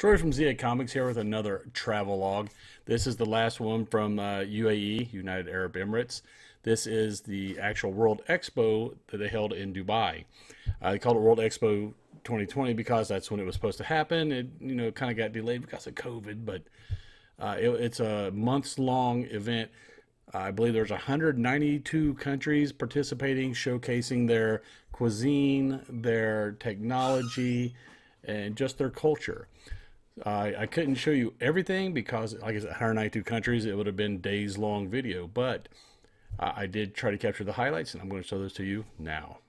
Troy from ZA Comics here with another travel log. This is the last one from UAE, United Arab Emirates. This is the actual World Expo that they held in Dubai. They called it World Expo 2020 because that's when it was supposed to happen. It kind of got delayed because of COVID, but it's a months-long event. I believe there's 192 countries participating, showcasing their cuisine, their technology, and just their culture. I couldn't show you everything because, like I said, 192 countries, it would have been days long video, but I did try to capture the highlights, and I'm going to show those to you now.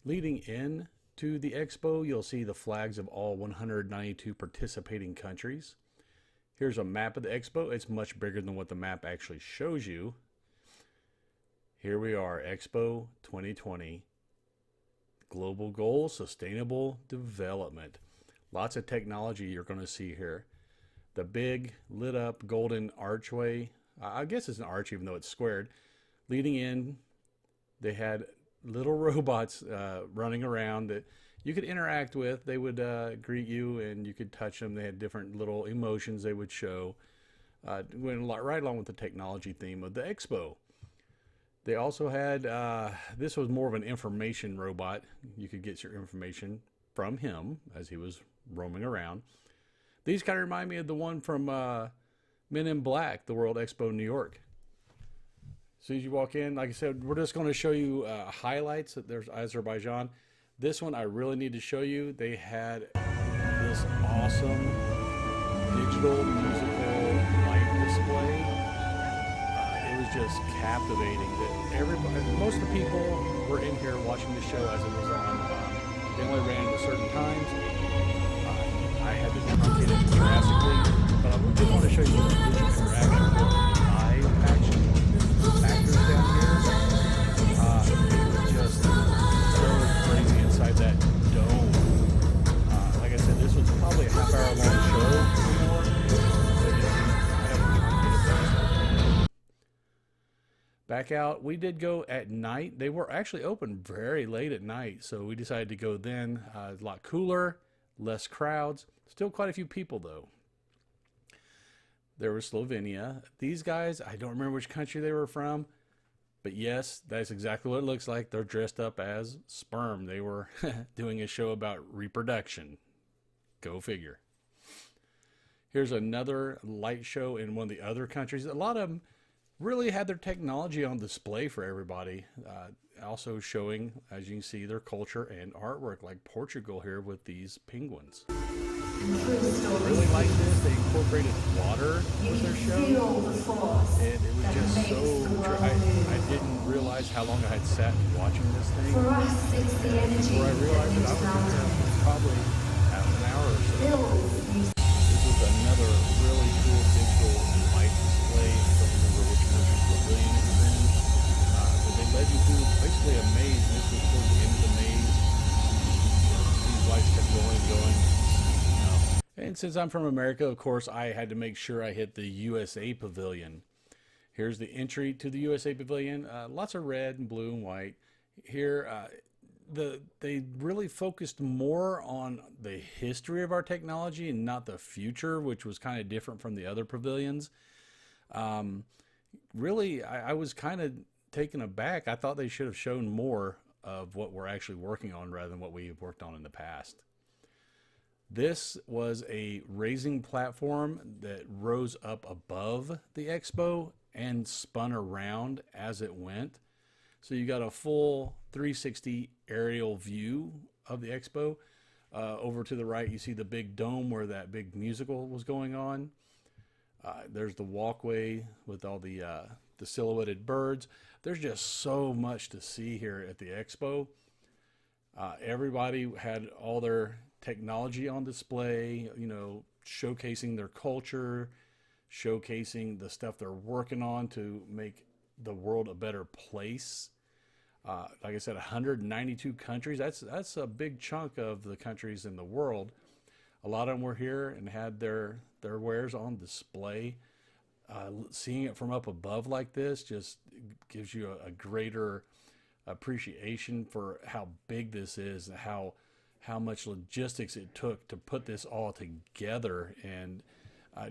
Leading in to the expo, you'll see the flags of all 192 participating countries. Here's a map of the expo. It's much bigger than what the map actually shows you. Here we are, Expo 2020. Global goals, sustainable development. Lots of technology you're going to see here. The big lit up golden archway, I guess it's an arch even though it's squared. Leading in, they had little robots running around that you could interact with. They would greet you and you could touch them. They had different little emotions they would show. Went right along with the technology theme of the expo. They also had, this was more of an information robot. You could get your information from him as he was roaming around. These kind of remind me of the one from Men in Black, the World Expo New York. As soon as you walk in, like I said, we're just going to show you highlights. There's Azerbaijan. This one I really need to show you. They had this awesome digital musical light display. It was just captivating that everybody, most of the people were in here watching the show as it was on. They only ran at certain times. I had to truncate it drastically, but I did want to show you the visual interaction with live action actors down here. It was just so crazy inside that dome. Like I said, this was probably a half-hour long show. Back out, we did go at night. They were actually open very late at night, so we decided to go then. A lot cooler, less crowds. Still quite a few people, though. There was Slovenia. These guys, I don't remember which country they were from, but yes, that's exactly what it looks like. They're dressed up as sperm. They were doing a show about reproduction. Go figure. Here's another light show in one of the other countries. A lot of them really had their technology on display for everybody. Also showing, as you can see, their culture and artwork, like Portugal here with these penguins. I really like this. They incorporated water with their show, and it was just so. I didn't realize how long I had sat watching this thing. For us, it's the energy. Before I realized it, I was in there probably half an hour or so. This was another really cool digital light display. I don't remember which country's pavilion it was in, but they led you through basically a maze. And this was towards the end of the maze. These lights kept going and going. And since I'm from America, of course, I had to make sure I hit the USA Pavilion. Here's the entry to the USA Pavilion. Lots of red and blue and white. Here, they really focused more on the history of our technology and not the future, which was kind of different from the other pavilions. Really, I was kind of taken aback. I thought they should have shown more of what we're actually working on rather than what we've worked on in the past. This was a raising platform that rose up above the expo and spun around as it went. So you got a full 360 aerial view of the expo. Over to the right, you see the big dome where that big musical was going on. There's the walkway with all the silhouetted birds. There's just so much to see here at the expo. Everybody had all their technology on display, showcasing their culture, showcasing the stuff they're working on to make the world a better place. Like I said, 192 countries. That's a big chunk of the countries in the world. A lot of them were here and had their wares on display. Seeing it from up above like this just gives you a greater appreciation for how big this is and how how much logistics it took to put this all together, and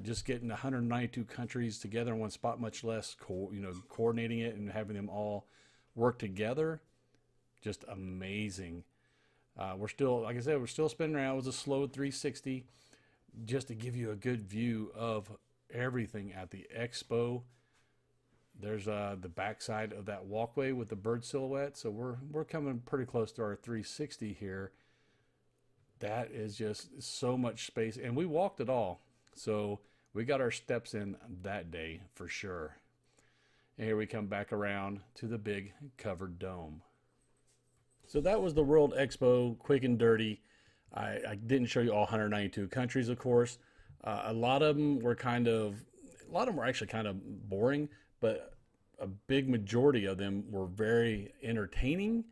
just getting 192 countries together in one spot, much less coordinating it and having them all work together. Just amazing. We're still, like I said, we're still spinning around. It was a slow 360 just to give you a good view of everything at the expo. There's the backside of that walkway with the bird silhouette. So we're coming pretty close to our 360 here. That is just so much space, and we walked it all. So we got our steps in that day for sure. And here we come back around to the big covered dome. So that was the World Expo, quick and dirty. I didn't show you all 192 countries, of course. A lot of them were actually kind of boring, but a big majority of them were very entertaining.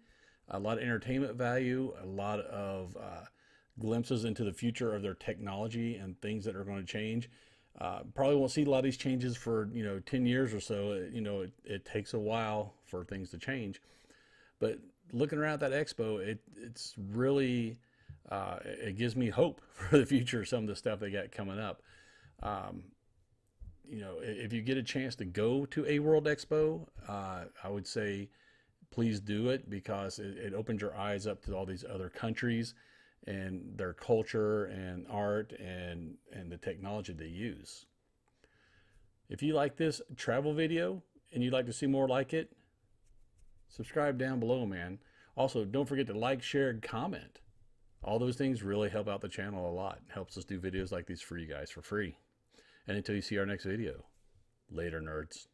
A lot of entertainment value, a lot of glimpses into the future of their technology and things that are going to change. Probably won't see a lot of these changes for 10 years or so. It takes a while for things to change. But looking around at that expo, it's really it gives me hope for the future of some of the stuff they got coming up. If you get a chance to go to a World Expo, I would say please do it, because it opens your eyes up to all these other countries and their culture and art and the technology they use. If you like this travel video and you'd like to see more like it, subscribe down below, man. Also, don't forget to like, share, and comment. All those things really help out the channel a lot. Helps us do videos like these for you guys for free. And until you see our next video, later, nerds.